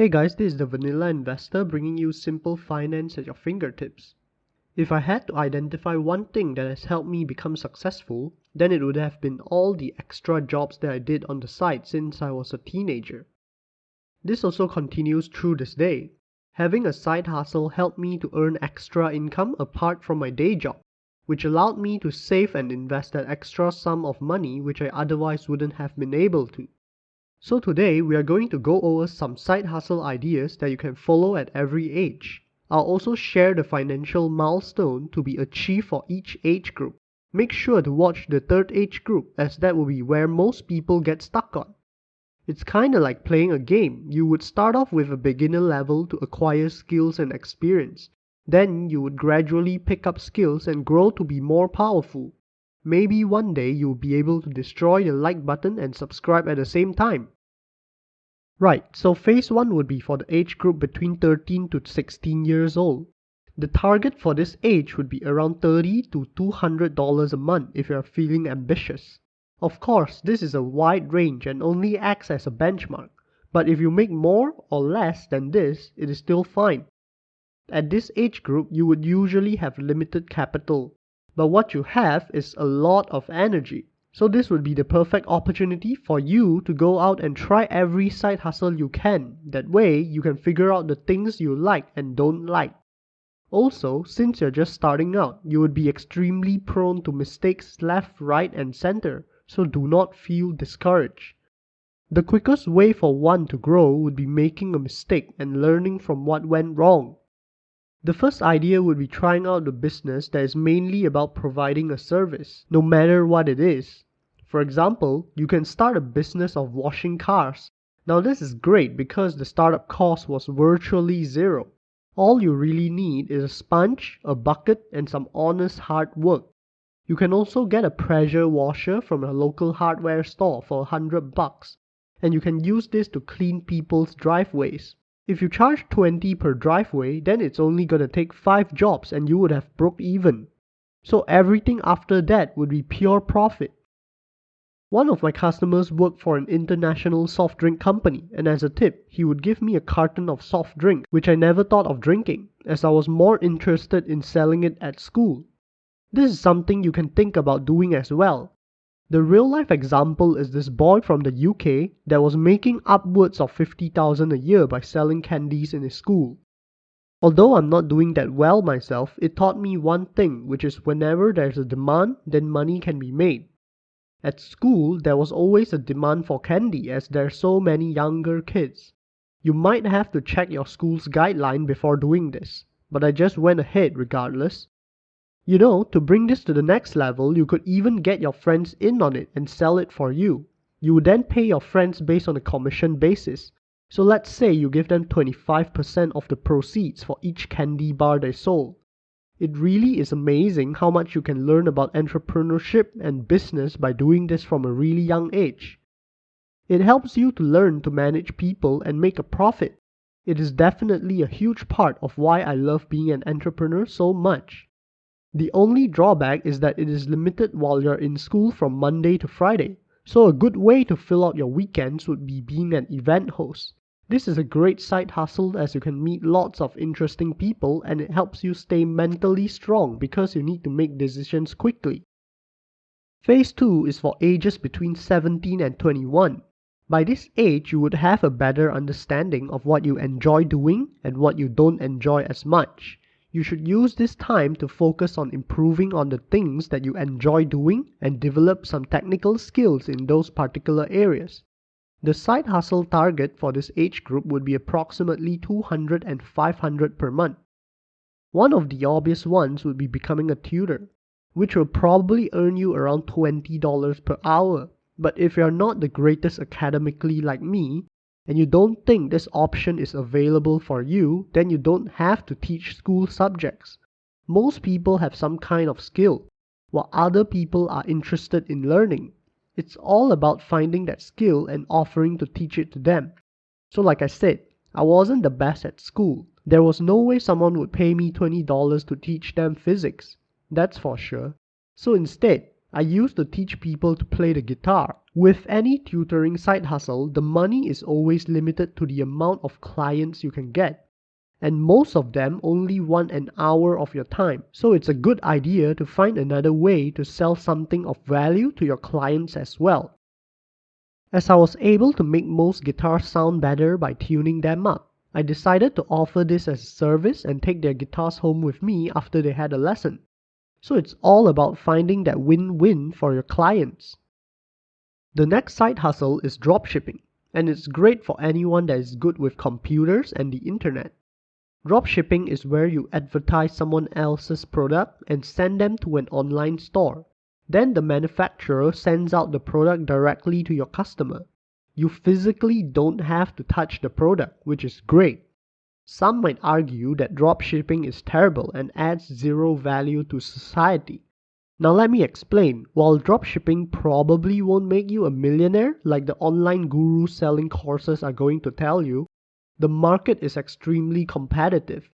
Hey guys, this is the Vanilla Investor bringing you simple finance at your fingertips. If I had to identify one thing that has helped me become successful, then it would have been all the extra jobs that I did on the side since I was a teenager. This also continues through this day. Having a side hustle helped me to earn extra income apart from my day job, which allowed me to save and invest that extra sum of money which I otherwise wouldn't have been able to. So today we are going to go over some side hustle ideas that you can follow at every age. I'll also share the financial milestone to be achieved for each age group. Make sure to watch the third age group as that will be where most people get stuck on. It's kinda like playing a game. You would start off with a beginner level to acquire skills and experience. Then you would gradually pick up skills and grow to be more powerful. Maybe one day you'll be able to destroy the like button and subscribe at the same time. Right, so phase 1 would be for the age group between 13 to 16 years old. The target for this age would be around $30 to $200 a month if you are feeling ambitious. Of course, this is a wide range and only acts as a benchmark, but if you make more or less than this, it is still fine. At this age group, you would usually have limited capital, but what you have is a lot of energy. So this would be the perfect opportunity for you to go out and try every side hustle you can. That way, you can figure out the things you like and don't like. Also, since you're just starting out, you would be extremely prone to mistakes left, right, and center, so do not feel discouraged. The quickest way for one to grow would be making a mistake and learning from what went wrong. The first idea would be trying out a business that is mainly about providing a service, no matter what it is. For example, you can start a business of washing cars. Now this is great because the startup cost was virtually zero. All you really need is a sponge, a bucket, and some honest hard work. You can also get a pressure washer from a local hardware store for $100, and you can use this to clean people's driveways. If you charge 20 per driveway, then it's only gonna take 5 jobs and you would have broke even. So everything after that would be pure profit. One of my customers worked for an international soft drink company, and as a tip, he would give me a carton of soft drink, which I never thought of drinking, as I was more interested in selling it at school. This is something you can think about doing as well. The real-life example is this boy from the UK that was making upwards of $50,000 a year by selling candies in his school. Although I'm not doing that well myself, it taught me one thing, which is whenever there's a demand, then money can be made. At school, there was always a demand for candy as there are so many younger kids. You might have to check your school's guideline before doing this, but I just went ahead regardless. You know, to bring this to the next level, you could even get your friends in on it and sell it for you. You would then pay your friends based on a commission basis. So let's say you give them 25% of the proceeds for each candy bar they sold. It really is amazing how much you can learn about entrepreneurship and business by doing this from a really young age. It helps you to learn to manage people and make a profit. It is definitely a huge part of why I love being an entrepreneur so much. The only drawback is that it is limited while you're in school from Monday to Friday, so a good way to fill out your weekends would be being an event host. This is a great side hustle as you can meet lots of interesting people and it helps you stay mentally strong because you need to make decisions quickly. Phase 2 is for ages between 17 and 21. By this age, you would have a better understanding of what you enjoy doing and what you don't enjoy as much. You should use this time to focus on improving on the things that you enjoy doing and develop some technical skills in those particular areas. The side hustle target for this age group would be approximately $200 and $500 per month. One of the obvious ones would be becoming a tutor, which will probably earn you around $20 per hour. But if you're not the greatest academically like me, and you don't think this option is available for you, then you don't have to teach school subjects. Most people have some kind of skill, while other people are interested in learning. It's all about finding that skill and offering to teach it to them. So like I said, I wasn't the best at school. There was no way someone would pay me $20 to teach them physics. That's for sure. So instead, I used to teach people to play the guitar. With any tutoring side hustle, the money is always limited to the amount of clients you can get. And most of them only want an hour of your time. So it's a good idea to find another way to sell something of value to your clients as well. As I was able to make most guitars sound better by tuning them up, I decided to offer this as a service and take their guitars home with me after they had a lesson. So it's all about finding that win-win for your clients. The next side hustle is dropshipping, and it's great for anyone that is good with computers and the internet. Dropshipping is where you advertise someone else's product and send them to an online store. Then the manufacturer sends out the product directly to your customer. You physically don't have to touch the product, which is great. Some might argue that dropshipping is terrible and adds zero value to society. Now let me explain. While dropshipping probably won't make you a millionaire like the online gurus selling courses are going to tell you, the market is extremely competitive.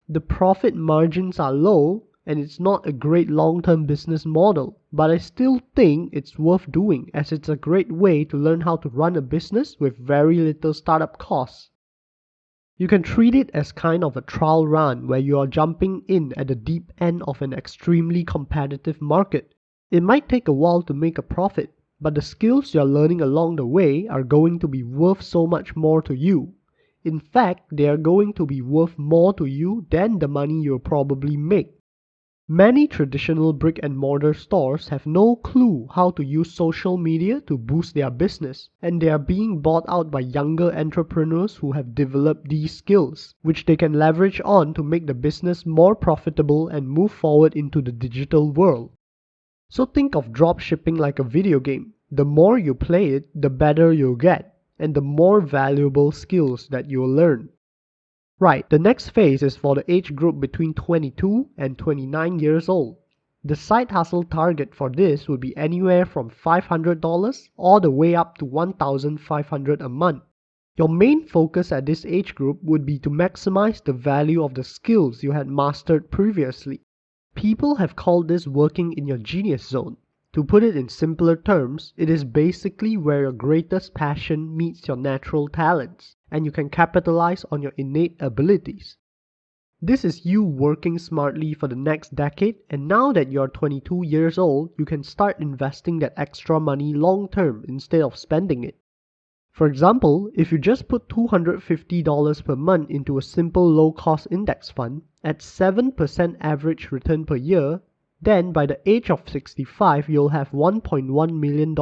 The profit margins are low and it's not a great long-term business model, but I still think it's worth doing as it's a great way to learn how to run a business with very little startup costs. You can treat it as kind of a trial run where you are jumping in at the deep end of an extremely competitive market. It might take a while to make a profit, but the skills you're learning along the way are going to be worth so much more to you. In fact, they are going to be worth more to you than the money you'll probably make. Many traditional brick and mortar stores have no clue how to use social media to boost their business, and they are being bought out by younger entrepreneurs who have developed these skills, which they can leverage on to make the business more profitable and move forward into the digital world. So think of dropshipping like a video game. The more you play it, the better you'll get, and the more valuable skills that you'll learn. Right, the next phase is for the age group between 22 and 29 years old. The side hustle target for this would be anywhere from $500 all the way up to $1,500 a month. Your main focus at this age group would be to maximize the value of the skills you had mastered previously. People have called this working in your genius zone. To put it in simpler terms, it is basically where your greatest passion meets your natural talents, and you can capitalize on your innate abilities. This is you working smartly for the next decade, and now that you're 22 years old, you can start investing that extra money long term instead of spending it. For example, if you just put $250 per month into a simple low-cost index fund at 7% average return per year, then by the age of 65 you'll have $1.1 million.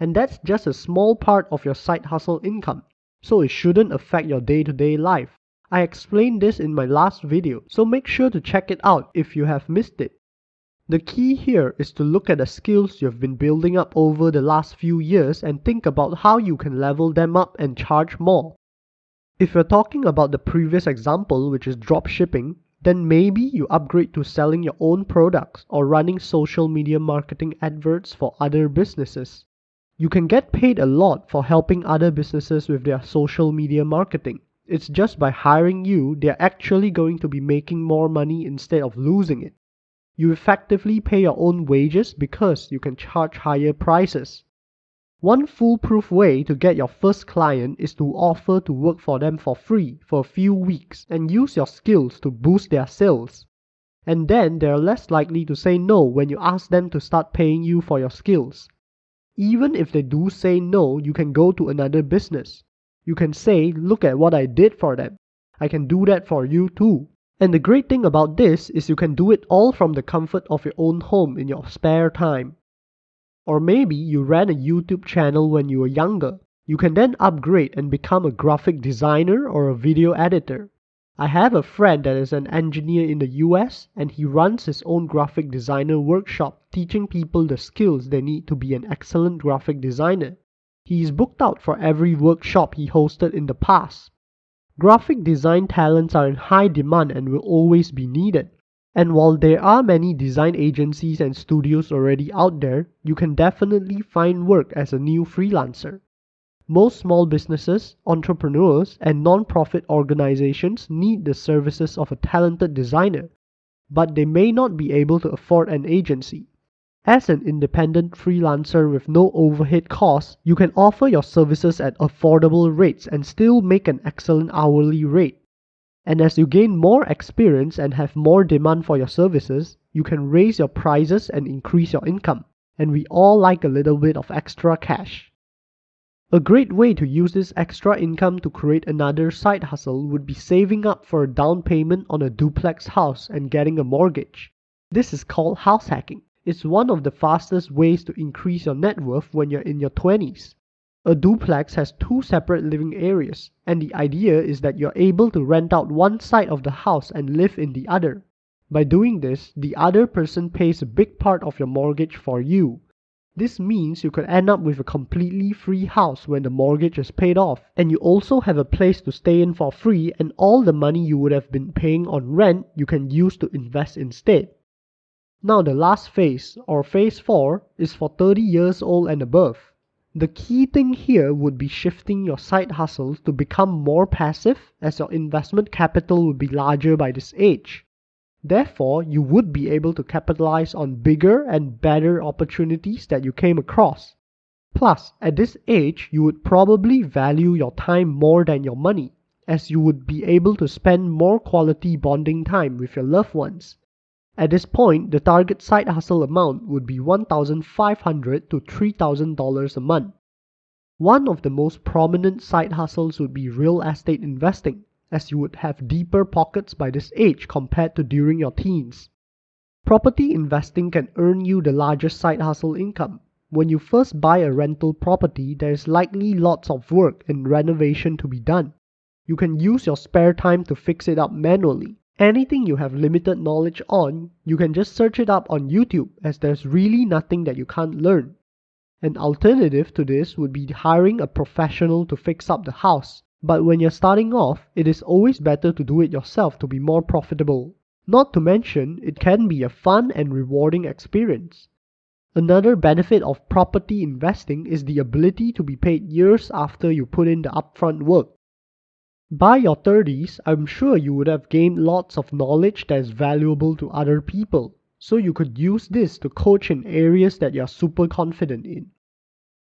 And that's just a small part of your side hustle income, so it shouldn't affect your day-to-day life. I explained this in my last video, so make sure to check it out if you have missed it. The key here is to look at the skills you've been building up over the last few years and think about how you can level them up and charge more. If you're talking about the previous example, which is dropshipping, then maybe you upgrade to selling your own products or running social media marketing adverts for other businesses. You can get paid a lot for helping other businesses with their social media marketing. It's just by hiring you, they're actually going to be making more money instead of losing it. You effectively pay your own wages because you can charge higher prices. One foolproof way to get your first client is to offer to work for them for free for a few weeks and use your skills to boost their sales. And then they're less likely to say no when you ask them to start paying you for your skills. Even if they do say no, you can go to another business. You can say, look at what I did for them. I can do that for you too. And the great thing about this is you can do it all from the comfort of your own home in your spare time. Or maybe you ran a YouTube channel when you were younger. You can then upgrade and become a graphic designer or a video editor. I have a friend that is an engineer in the US and he runs his own graphic designer workshop teaching people the skills they need to be an excellent graphic designer. He is booked out for every workshop he hosted in the past. Graphic design talents are in high demand and will always be needed. And while there are many design agencies and studios already out there, you can definitely find work as a new freelancer. Most small businesses, entrepreneurs, and non-profit organizations need the services of a talented designer, but they may not be able to afford an agency. As an independent freelancer with no overhead costs, you can offer your services at affordable rates and still make an excellent hourly rate. And as you gain more experience and have more demand for your services, you can raise your prices and increase your income. And we all like a little bit of extra cash. A great way to use this extra income to create another side hustle would be saving up for a down payment on a duplex house and getting a mortgage. This is called house hacking. It's one of the fastest ways to increase your net worth when you're in your 20s. A duplex has two separate living areas, and the idea is that you're able to rent out one side of the house and live in the other. By doing this, the other person pays a big part of your mortgage for you. This means you could end up with a completely free house when the mortgage is paid off, and you also have a place to stay in for free, and all the money you would have been paying on rent you can use to invest instead. Now the last phase, or phase 4, is for 30 years old and above. The key thing here would be shifting your side hustles to become more passive, as your investment capital would be larger by this age. Therefore, you would be able to capitalize on bigger and better opportunities that you came across. Plus, at this age, you would probably value your time more than your money, as you would be able to spend more quality bonding time with your loved ones. At this point, the target side hustle amount would be $1,500 to $3,000 a month. One of the most prominent side hustles would be real estate investing, as you would have deeper pockets by this age compared to during your teens. Property investing can earn you the largest side hustle income. When you first buy a rental property, there is likely lots of work and renovation to be done. You can use your spare time to fix it up manually. Anything you have limited knowledge on, you can just search it up on YouTube, as there's really nothing that you can't learn. An alternative to this would be hiring a professional to fix up the house. But when you're starting off, it is always better to do it yourself to be more profitable. Not to mention, it can be a fun and rewarding experience. Another benefit of property investing is the ability to be paid years after you put in the upfront work. By your 30s, I'm sure you would have gained lots of knowledge that is valuable to other people, so you could use this to coach in areas that you're super confident in.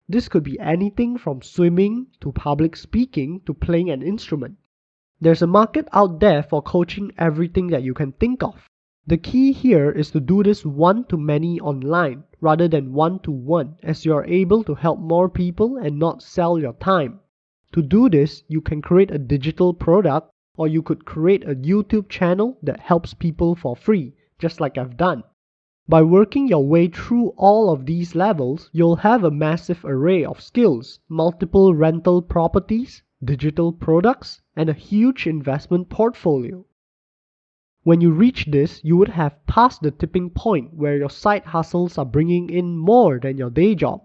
This could be anything from swimming to public speaking to playing an instrument. There's a market out there for coaching everything that you can think of. The key here is to do this one-to-many online rather than one-to-one, as you are able to help more people and not sell your time. To do this, you can create a digital product, or you could create a YouTube channel that helps people for free, just like I've done. By working your way through all of these levels, you'll have a massive array of skills, multiple rental properties, digital products, and a huge investment portfolio. When you reach this, you would have passed the tipping point where your side hustles are bringing in more than your day job.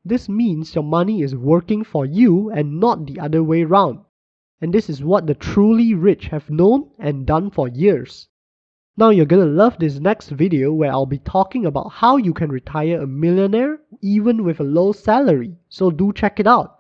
This means your money is working for you and not the other way round. And this is what the truly rich have known and done for years. Now you're gonna love this next video where I'll be talking about how you can retire a millionaire even with a low salary, so do check it out.